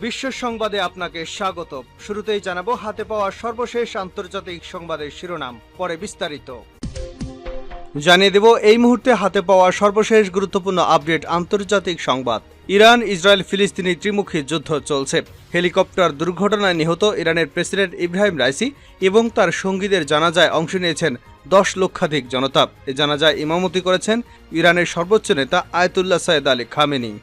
বিশ্ব সংবাদে আপনাকে স্বাগত। শুরুতেই জানাবো হাতে পাওয়া সর্বশেষ আন্তর্জাতিক সংবাদের শিরোনাম, পরে বিস্তারিত। জানিয়ে দেব এই মুহূর্তে হাতে পাওয়া সর্বশেষ গুরুত্বপূর্ণ আপডেট আন্তর্জাতিক সংবাদ। ইরান ইসরায়েল ফিলিস্তিনি ত্রিমুখী যুদ্ধ চলছে। হেলিকপ্টার দুর্ঘটনায় নিহত ইরানের প্রেসিডেন্ট ইব্রাহিম রাইসি এবং তার সঙ্গীদের জানাজায় অংশ নিয়েছেন 10 লক্ষাধিক জনতা। এ জানাজায় ইমামতি করেছেন ইরানের সর্বোচ্চ নেতা আয়াতুল্লাহ সাইয়েদ আলী খামেনি।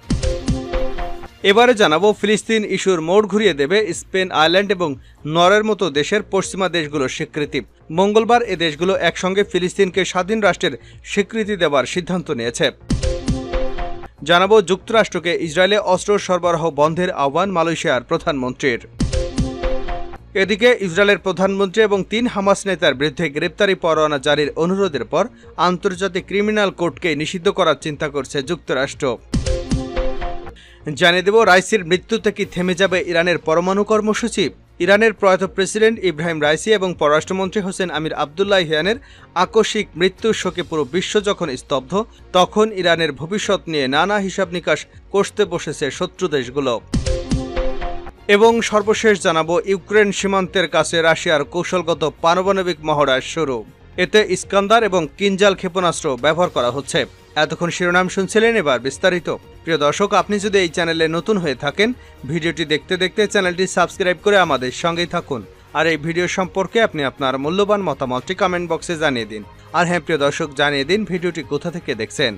এবারে জানাবো ফিলিস্তিন ইস্যুর মোড় ঘুরিয়ে দেবে স্পেন, আয়ারল্যান্ড এবং নরওয়ের মতো দেশের পশ্চিমা দেশগুলোর স্বীকৃতি। মঙ্গলবার এ দেশগুলো একসঙ্গে ফিলিস্তিনকে স্বাধীন রাষ্ট্রের স্বীকৃতি দেওয়ার সিদ্ধান্ত নিয়েছে। জানাবো যুক্তরাষ্ট্রকে ইসরায়েলে অস্ত্র সরবরাহ বন্ধের আহ্বান মালয়েশিয়ার প্রধানমন্ত্রীর। এদিকে ইসরায়েলের প্রধানমন্ত্রী এবং 3 হামাস নেতার বিরুদ্ধে গ্রেপ্তারি পরোয়ানা জারির অনুরোধের পর আন্তর্জাতিক ক্রিমিনাল কোর্টকে নিষিদ্ধ করার চিন্তা করছে যুক্তরাষ্ট্র। জানিয়ে দেব রাইসির মৃত্যুতে কি থেমে যাবে ইরানের পরমাণু কর্মসূচি। ইরানের প্রয়াত প্রেসিডেন্ট ইব্রাহিম রাইসি এবং পররাষ্ট্রমন্ত্রী হোসেন আমির আবদুল্লাহিয়ানের আকস্মিক মৃত্যুর শোকে পুরো বিশ্ব যখন স্তব্ধ, তখন ইরানের ভবিষ্যৎ নিয়ে নানা হিসাব নিকাশ কষতে বসেছে শত্রু দেশগুলো। এবং সর্বশেষ জানাবো ইউক্রেন সীমান্তের কাছে রাশিয়ার কৌশলগত পারমাণবিক মহড়া শুরু। এতে ইস্কান্দার এবং কিনজাল ক্ষেপণাস্ত্র ব্যবহার করা হচ্ছে। এতক্ষণ শিরোনাম শুনছিলেন, এবার বিস্তারিত। প্রিয় দর্শক, আপনি যদি এই চ্যানেলে নতুন হয়ে থাকেন, ভিডিওটি দেখতে দেখতে চ্যানেলটি সাবস্ক্রাইব করে আমাদের সঙ্গেই থাকুন। আর এই ভিডিও সম্পর্কে আপনি আপনার মূল্যবান মতামতটি কমেন্ট বক্সে জানিয়ে দিন। আর হ্যাঁ প্রিয় দর্শক, জানিয়ে দিন ভিডিওটি কোথা থেকে দেখছেন।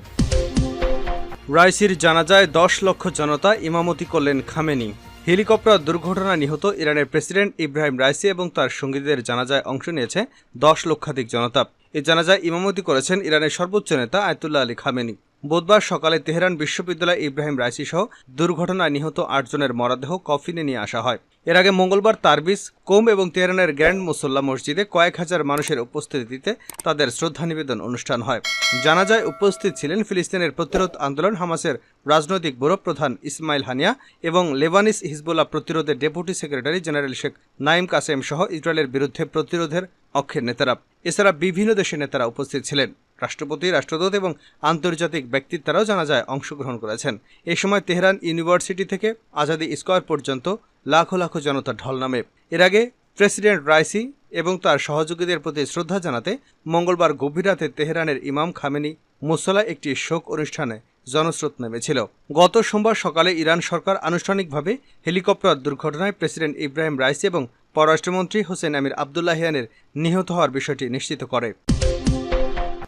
রাইসির জানাজায় 10 লক্ষ জনতা ইমামতি করলেন খামেনি। হেলিকপ্টার দুর্ঘটনায় নিহত ইরানের প্রেসিডেন্ট ইব্রাহিম রাইসি এবং তার সঙ্গীদের জানাজায় অংশ নিয়েছে 10 লক্ষাধিক জনতা। এই জানাজায় ইমামতি করেছেন ইরানের সর্বোচ্চ নেতা আয়াতুল্লাহ আলী খামেনি। বুধবার সকালে তেহরান বিশ্ববিদ্যালয়ে ইব্রাহিম রাইসি সহ দুর্ঘটনায় নিহত 8 জনের মরদেহ কফিনে নিয়ে আসা হয়। এর আগে মঙ্গলবার তারবিজ, কোম এবং তেহরানের গ্র্যান্ড মুসল্লা মসজিদে কয়েক হাজার মানুষের উপস্থিতিতে তাদের শ্রদ্ধা নিবেদন অনুষ্ঠান হয়। জানাজায় উপস্থিত ছিলেন ফিলিস্তিনের প্রতিরোধ আন্দোলন হামাসের রাজনৈতিক ব্যুরো প্রধান ইসমাইল হানিয়া এবং লেবানিস হিজবুল্লাহ প্রতিরোধের deputy secretary general Sheikh Naim Qassem সহ ইসরায়েলের বিরুদ্ধে প্রতিরোধের অক্ষের নেতারা। এছাড়া বিভিন্ন দেশের নেতারা উপস্থিত ছিলেন। রাষ্ট্রপতি, রাষ্ট্রদূত এবং আন্তর্জাতিক ব্যক্তিত্বরাও জানাজায় অংশগ্রহণ করেছেন। এ সময় তেহরান ইউনিভার্সিটি থেকে আজাদি স্কয়ার পর্যন্ত লাখো লাখো জনতা ঢল নামে। এর আগে প্রেসিডেন্ট রাইসি এবং তার সহযোগীদের প্রতি শ্রদ্ধা জানাতে মঙ্গলবার গভীর রাতে তেহরানের ইমাম খামেনি মুসল্লায় একটি শোক অনুষ্ঠানে জনস্রোত নেমেছিল। গত সোমবার সকালে ইরান সরকার আনুষ্ঠানিকভাবে হেলিকপ্টার দুর্ঘটনায় প্রেসিডেন্ট ইব্রাহিম রাইসি এবং পররাষ্ট্রমন্ত্রী হোসেন আমির আবদুল্লাহিয়ানের নিহত হওয়ার বিষয়টি নিশ্চিত করে।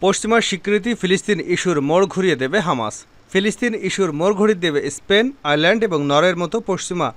পশ্চিমার স্বীকৃতি ফিলিস্তিন ইস্যুর মোড় ঘুরিয়ে দেবে হামাস। ফিলিস্তিন ইস্যুর মোড় ঘুরিয়ে দেবে স্পেন, আয়ারল্যান্ড এবং নরওয়ের মতো পশ্চিমা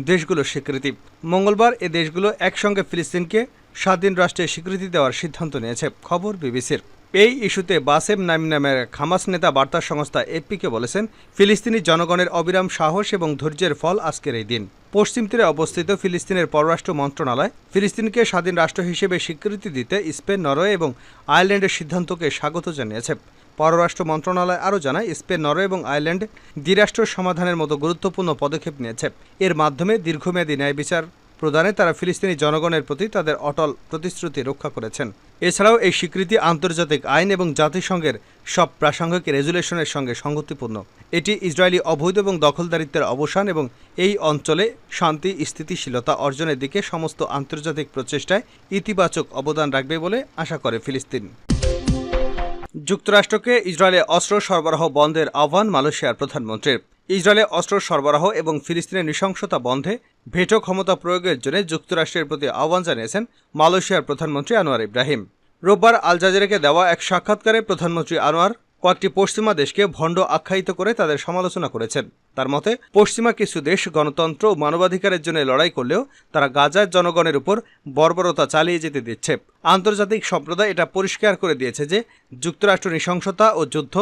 দেশগুলোর স্বীকৃতি। মঙ্গলবার এ দেশগুলো একসঙ্গে ফিলিস্তিনকে স্বাধীন রাষ্ট্রের স্বীকৃতি দেওয়ার সিদ্ধান্ত নিয়েছে। খবর বিবিসির। এই ইস্যুতে বাসেম নাইম নামের হামাস নেতা বার্তা সংস্থা এপিকে বলেছেন, ফিলিস্তিনি জনগণের অবিরাম সাহস এবং ধৈর্যের ফল আজকের এই দিন। পশ্চিম তীরে অবস্থিত ফিলিস্তিনের পররাষ্ট্র মন্ত্রণালয় ফিলিস্তিনকে স্বাধীন রাষ্ট্র হিসেবে স্বীকৃতি দিতে স্পেন, নরওয়ে এবং আয়ারল্যান্ডের সিদ্ধান্তকে স্বাগত জানিয়েছে। পররাষ্ট্র মন্ত্রণালয় আরও জানায়, স্পেন, নরওয়ে এবং আয়ারল্যান্ড দ্বিরাষ্ট্র সমাধানের মতো গুরুত্বপূর্ণ পদক্ষেপ নিয়েছে। এর মাধ্যমে দীর্ঘমেয়াদী ন্যায় বিচার প্রদানে তারা ফিলিস্তিনি জনগণের প্রতি তাদের অটল প্রতিশ্রুতি রক্ষা করেছেন। এছাড়াও এই স্বীকৃতি আন্তর্জাতিক আইন এবং জাতিসংঘের সব প্রাসঙ্গিক রেজুলেশনের সঙ্গে সংগতিপূর্ণ। এটি ইসরায়েলি অবৈধ এবং দখলদারিত্বের অবসান এবং এই অঞ্চলে শান্তি স্থিতিশীলতা অর্জনের দিকে সমস্ত আন্তর্জাতিক প্রচেষ্টায় ইতিবাচক অবদান রাখবে বলে আশা করে ফিলিস্তিন। যুক্তরাষ্ট্রকে ইসরায়েলে অস্ত্র সরবরাহ বন্ধের আহ্বান মালয়েশিয়ার প্রধানমন্ত্রীর। ইসরায়েলে অস্ত্র সরবরাহ এবং ফিলিস্তিনের নৃশংসতা বন্ধে ভেটো ক্ষমতা প্রয়োগের জন্য যুক্তরাষ্ট্রের প্রতি আহ্বান জানিয়েছেন মালয়েশিয়ার প্রধানমন্ত্রী আনোয়ার ইব্রাহিম। রোববার আল জাজিরাকে দেওয়া এক সাক্ষাৎকারে প্রধানমন্ত্রী আনোয়ার কয়েকটি পশ্চিমা দেশকে ভণ্ড আখ্যায়িত করে তাদের সমালোচনা করেছেন। তার মতে, পশ্চিমা কিছু দেশ গণতন্ত্র ও মানবাধিকারের জন্য লড়াই করলেও তারা গাজার জনগণের উপর বর্বরতা চালিয়ে যেতে দিচ্ছে। আন্তর্জাতিক সম্প্রদায় এটা পরিষ্কার করে দিয়েছে যে যুক্তরাষ্ট্র নৃশংসতা ও যুদ্ধ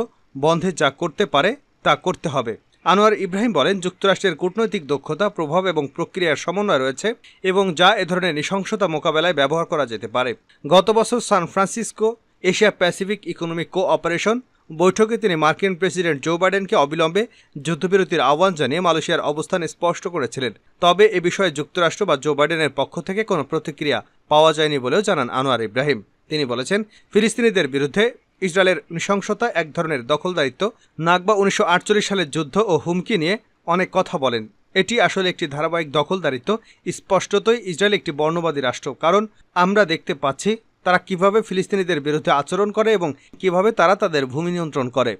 বন্ধে যা করতে পারে তা করতে হবে। আনোয়ার ইব্রাহিম বলেন, যুক্তরাষ্ট্রের কূটনৈতিক দক্ষতা, প্রভাব এবং প্রক্রিয়ার সমন্বয় রয়েছে এবং যা এ ধরনের নৃশংসতা মোকাবেলায় ব্যবহার করা যেতে পারে। গত বছর San Francisco Asia Pacific Economic Cooperation বৈঠকে তিনি মার্কিন প্রেসিডেন্ট জো বাইডেনকে অবিলম্বে যুদ্ধবিরতির আহ্বান জানিয়ে মালয়েশিয়ার অবস্থান স্পষ্ট করেছিলেন। তবে এ বিষয়ে যুক্তরাষ্ট্র বা জো বাইডেনের পক্ষ থেকে কোনো প্রতিক্রিয়া পাওয়া যায়নি বলেও জানান আনোয়ার ইব্রাহিম। তিনি বলেছেন, ফিলিস্তিনিদের বিরুদ্ধে ইসরায়েলের নৃশংসতা এক ধরনের দখলদারিত্ব। নাকবা 1948 সালের যুদ্ধ ও হুমকি নিয়ে অনেক কথা বলেন। এটি আসলে একটি ধারাবাহিক দখলদারিত্ব। স্পষ্টতই ইসরায়েল একটি বর্ণবাদী রাষ্ট্র, কারণ আমরা দেখতে পাচ্ছি তারা কিভাবে ফিলিস্তিনিদের বিরুদ্ধে আচরণ করে এবং কিভাবে তারা তাদের ভূমি নিয়ন্ত্রণ করে।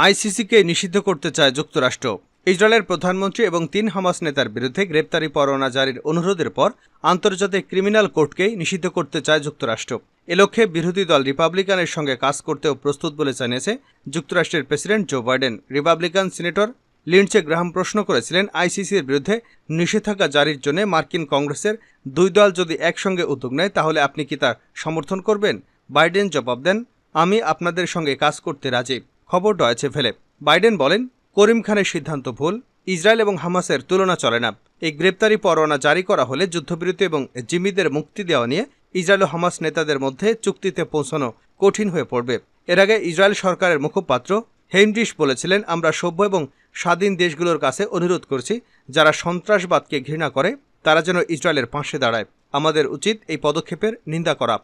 আইসিসিকে নিষিদ্ধ করতে চায় যুক্তরাষ্ট্র। ইসরায়েলের প্রধানমন্ত্রী এবং ৩ হামাস নেতার বিরুদ্ধে গ্রেপ্তারি পরোয়ানা জারির অনুরোধের পর আন্তর্জাতিক ক্রিমিনাল কোর্টকেই নিষিদ্ধ করতে চায় যুক্তরাষ্ট্র। এ লক্ষ্যে বিরোধী দল রিপাবলিকানের সঙ্গে কাজ করতেও প্রস্তুত বলে জানিয়েছে যুক্তরাষ্ট্রের president Joe Biden. Republican senator Lindsey Graham প্রশ্ন করেছিলেন, আইসিসির বিরুদ্ধে নিষেধাজ্ঞা জারির জন্য মার্কিন কংগ্রেসের 2 দল যদি একসঙ্গে উদ্যোগ নেয় তাহলে আপনি কি তার সমর্থন করবেন? বাইডেন জবাব দেন, আমি আপনাদের সঙ্গে কাজ করতে রাজি। খবর ডয়েচে ভেলে। বাইডেন বলেন, করিম খানের সিদ্ধান্ত ভুল। ইসরায়েল এবং হামাসের তুলনা চলে না। এই গ্রেপ্তারি পরোয়ানা জারি করা হলে যুদ্ধবিরতি এবং জিম্মিদের মুক্তি দেওয়া নিয়ে ইসরায়েল ও হামাস নেতাদের মধ্যে চুক্তিতে পৌঁছানো কঠিন হয়ে পড়বে। এর আগে ইসরায়েল সরকারের মুখপাত্র হেইনরিশ বলেছিলেন, আমরা সভ্য এবং স্বাধীন দেশগুলোর কাছে অনুরোধ করছি, যারা সন্ত্রাসবাদকে ঘৃণা করে তারা যেন ইসরায়েলের পাশে দাঁড়ায়। আমাদের উচিত এই পদক্ষেপের নিন্দা করা।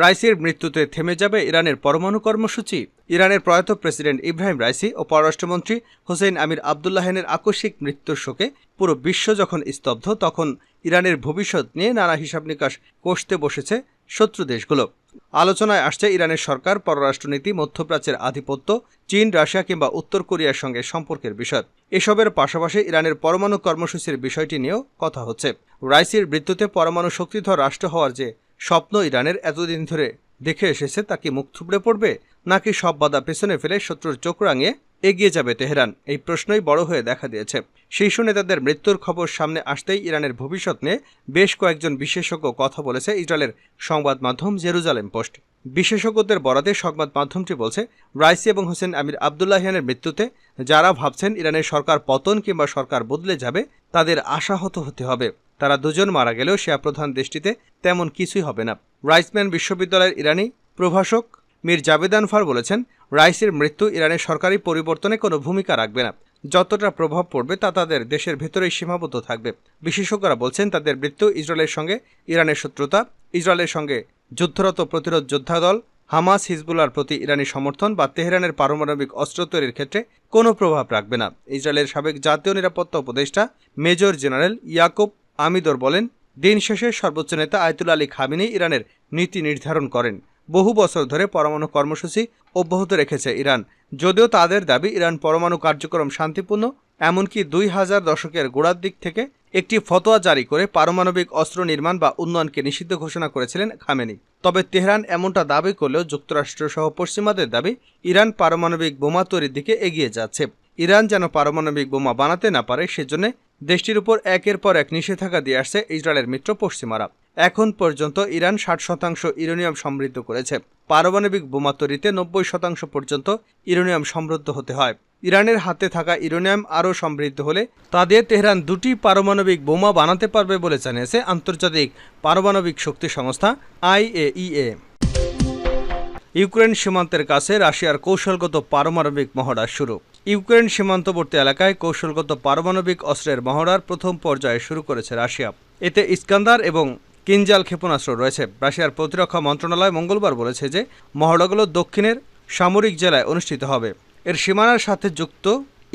রাইসির মৃত্যুতে থেমে যাবে ইরানের পরমাণু কর্মসূচি। ইরানের প্রয়াত প্রেসিডেন্ট ইব্রাহিম রাইসি ও পররাষ্ট্রমন্ত্রী হোসেন আমির আবদুল্লাহিয়ানের আকস্মিক মৃত্যুর শোকে পুরো বিশ্ব যখন স্তব্ধ, তখন ইরানের ভবিষ্যৎ নিয়ে নানা হিসাব নিকাশ কষতে বসেছে শত্রু দেশগুলো। আলোচনায় আসছে ইরানের সরকার, পররাষ্ট্রনীতি, মধ্যপ্রাচ্যের আধিপত্য, চীন, রাশিয়া কিংবা উত্তর কোরিয়ার সঙ্গে সম্পর্কের বিষয়। এসবের পাশাপাশি ইরানের পরমাণু কর্মসূচির বিষয়টি নিয়েও কথা হচ্ছে। রাইসির মৃত্যুতে পরমাণু শক্তিধর রাষ্ট্র হওয়ার যে স্বপ্ন ইরানের এতদিন ধরে দেখে এসেছে তা কি মুখ থুবড়ে পড়বে, নাকি সব বাধা পেছনে ফেলে শত্রুর চোখ রাঙিয়ে এগিয়ে যাবে তেহরান? এই প্রশ্নই বড় হয়ে দেখা দিয়েছে। শীর্ষ নেতাদের মৃত্যুর খবর সামনে আসতেই ইরানের ভবিষ্যৎ নিয়ে বেশ কয়েকজন বিশেষজ্ঞ কথা বলেছে ইসরায়েলের সংবাদ মাধ্যম জেরুজালেম পোস্ট। বিশেষজ্ঞদের বরাতে সংবাদ মাধ্যমটি বলছে, রাইসি এবং হোসেন আমির আবদুল্লাহিয়ানের মৃত্যুতে যারা ভাবছেন ইরানের সরকার পতন কিংবা সরকার বদলে যাবে, তাদের আশাহত হতে হবে। তারা দুজন মারা গেলেও শিয়া প্রধান দেশটিতে তেমন কিছুই হবে না। রাইসম্যান বিশ্ববিদ্যালয়ের ইরানি প্রভাষক মীর জাবেদ আনফার বলেছেন, রাইসির মৃত্যু ইরানের সরকারি পরিবর্তনে কোনো ভূমিকা রাখবে না। যতটা প্রভাব পড়বে তা তাদের দেশের ভেতরেই সীমাবদ্ধ থাকবে। বিশেষজ্ঞরা বলছেন, তাদের মৃত্যু ইসরায়েলের সঙ্গে ইরানের শত্রুতা, ইসরায়েলের সঙ্গে যুদ্ধরত প্রতিরোধ যোদ্ধা দল হামাস, হিজবুল্লাহর প্রতি ইরানি সমর্থন বা তেহরানের পারমাণবিক অস্ত্র তৈরির ক্ষেত্রে কোনো প্রভাব রাখবে না। ইসরায়েলের সাবেক জাতীয় নিরাপত্তা উপদেষ্টা মেজর জেনারেল ইয়াকুব আমিদর বলেন, দিন শেষে সর্বোচ্চ নেতা আয়াতুল্লাহ আলী খামেনি ইরানের নীতি নির্ধারণ করেন। বহু বছর ধরে পরমাণু কর্মসূচি অব্যাহত রেখেছে ইরান। যদিও তাদের দাবি ইরান পরমাণু কার্যক্রম শান্তিপূর্ণ, এমনকি 2000 দশকের গোড়ার দিক থেকে একটি ফতোয়া জারি করে পারমাণবিক অস্ত্র নির্মাণ বা উন্নয়নকে নিষিদ্ধ ঘোষণা করেছিলেন খামেনি। তবে তেহরান এমনটা দাবি করলেও যুক্তরাষ্ট্র সহ পশ্চিমাদের দাবি ইরান পারমাণবিক বোমা তৈরির দিকে এগিয়ে যাচ্ছে। ইরান যেন পারমাণবিক বোমা বানাতে না পারে সেজন্য দেশটির উপর একের পর এক নিষেধাজ্ঞা দিয়ে আসছে ইসরায়েলের মিত্র পশ্চিমারা। এখন পর্যন্ত ইরান 60% ইউরেনিয়াম সমৃদ্ধ করেছে। পারমাণবিক বোমা তৈরিতে 90% পর্যন্ত ইউরেনিয়াম সমৃদ্ধ হতে হয়। ইরানের হাতে থাকা ইউরেনিয়াম আরও সমৃদ্ধ হলে তাদের তেহরান 2টি পারমাণবিক বোমা বানাতে পারবে বলে জানিয়েছে আন্তর্জাতিক পারমাণবিক শক্তি সংস্থা IAEA। ইউক্রেন সীমান্তের কাছে রাশিয়ার কৌশলগত পারমাণবিক মহড়া শুরু। ইউক্রেন সীমান্তবর্তী এলাকায় কৌশলগত পারমাণবিক অস্ত্রের মহড়ার প্রথম পর্যায়ে শুরু করেছে রাশিয়া। এতে ইস্কান্দার এবং কিনজাল ক্ষেপণাস্ত্র রয়েছে। রাশিয়ার প্রতিরক্ষা মন্ত্রণালয় মঙ্গলবার বলেছে যে মহড়াগুলো দক্ষিণের সামরিক জেলায় অনুষ্ঠিত হবে। এর সীমানার সাথে যুক্ত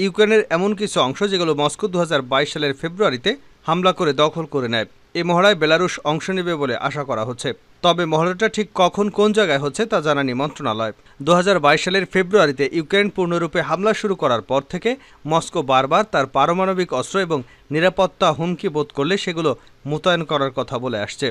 ইউক্রেনের এমন কিছু অংশ যেগুলো মস্কো 2022 সালের ফেব্রুয়ারিতে হামলা করে দখল করে নেয়। এই মহড়ায় বেলারুশ অংশ নেবে বলে আশা করা হচ্ছে। তবে মহড়াটা ঠিক কখন কোন জায়গায় হচ্ছে তা জানানি মন্ত্রণালয়। 2022 সালের ফেব্রুয়ারিতে ইউক্রেন পূর্ণরূপে হামলা শুরু করার পর থেকে মস্কো বারবার তার পারমাণবিক অস্ত্র এবং নিরাপত্তা হুমকি বোধ করলে সেগুলো মোতায়েন করার কথা বলে আসছে।